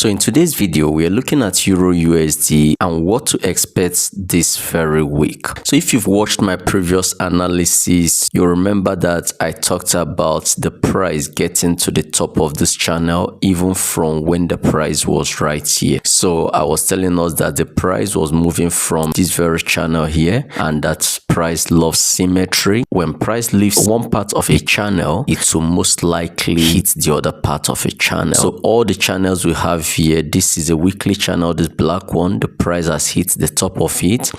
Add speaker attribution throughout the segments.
Speaker 1: So in today's video, we are looking at EURUSD and what to expect this very week. So if you've watched my previous analysis, you'll remember that I talked about the price getting to the top of this channel even from when the price was right here. So I was telling us that the price was moving from this very channel here, and that price loves symmetry. When price leaves one part of a channel, it will most likely hit the other part of a channel. So all the channels we have here, this is a weekly channel, this black one, the price has hit the top of it.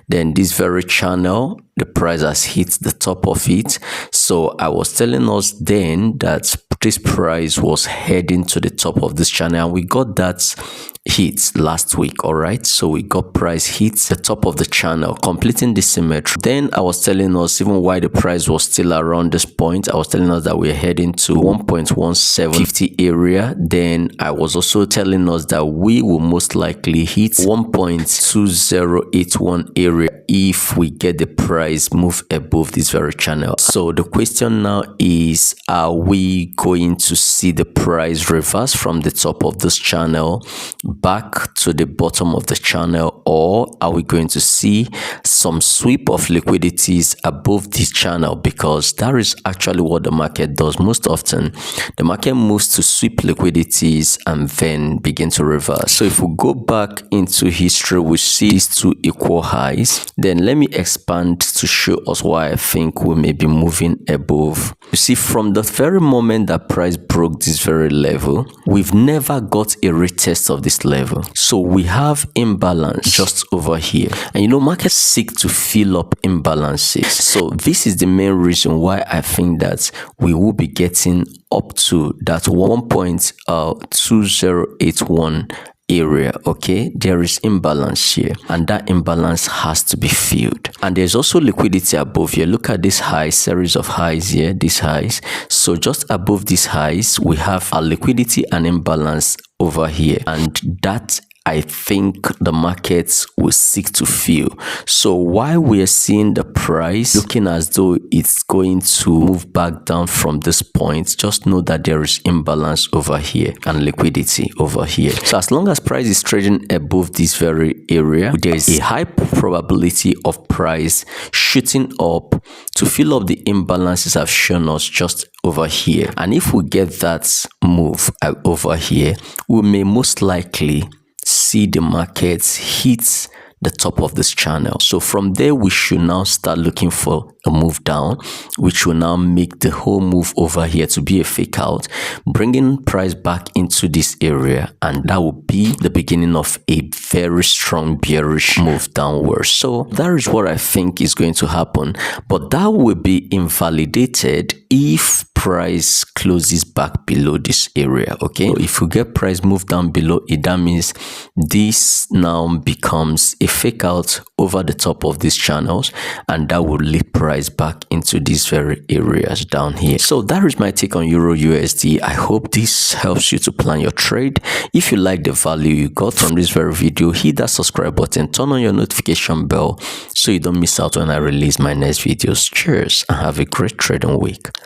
Speaker 1: Then this very channel, the price has hit the top of it. So I was telling us then that this price was heading to the top of this channel, and we got that hit last week. All right, so we got price hits the top of the channel, completing the symmetry. Then I was telling us, even while the price was still around this point, I was telling us that we're heading to 1.1750 area. Then I was also telling us that we will most likely hit 1.2081 area if we get the price move above this very channel. So the question now is, are we going to see the price reverse from the top of this channel back to the bottom of the channel, or are we going to see some sweep of liquidities above this channel? Because that is actually what the market does most often. The market moves to sweep liquidities and then begin to reverse. So if we go back into history, we see these two equal highs. Then let me expand to show us why I think we may be moving above. You see, from the very moment that price broke this very level, we've never got a retest of this level. So we have imbalance just over here. And you know, markets seek to fill up imbalances. So this is the main reason why I think that we will be getting up to that 1.2081 area. Okay, there is imbalance here, and that imbalance has to be filled. And there's also liquidity above here. Look at this high series of highs here, these highs. So just above these highs, we have a liquidity and imbalance over here, and that I think the markets will seek to fill. So while we are seeing the price looking as though it's going to move back down from this point, just know that there is imbalance over here and liquidity over here. So as long as price is trading above this very area, there is a high probability of price shooting up to fill up the imbalances I've shown us just over here. And if we get that move over here, we may most likely see the markets hit the top of this channel. So from there, we should now start looking for a move down, which will now make the whole move over here to be a fake out, bringing price back into this area, and that will be the beginning of a very strong bearish move downwards. So that is what I think is going to happen, but that will be invalidated if price closes back below this area. Okay, so if we get price move down below it, that means this now becomes a fake out over the top of these channels, and that will lead price back into these very areas down here. So that is my take on EURUSD. I hope this helps you to plan your trade. If you like the value you got from this very video, hit that subscribe button, turn on your notification bell so you don't miss out when I release my next videos. Cheers and have a great trading week.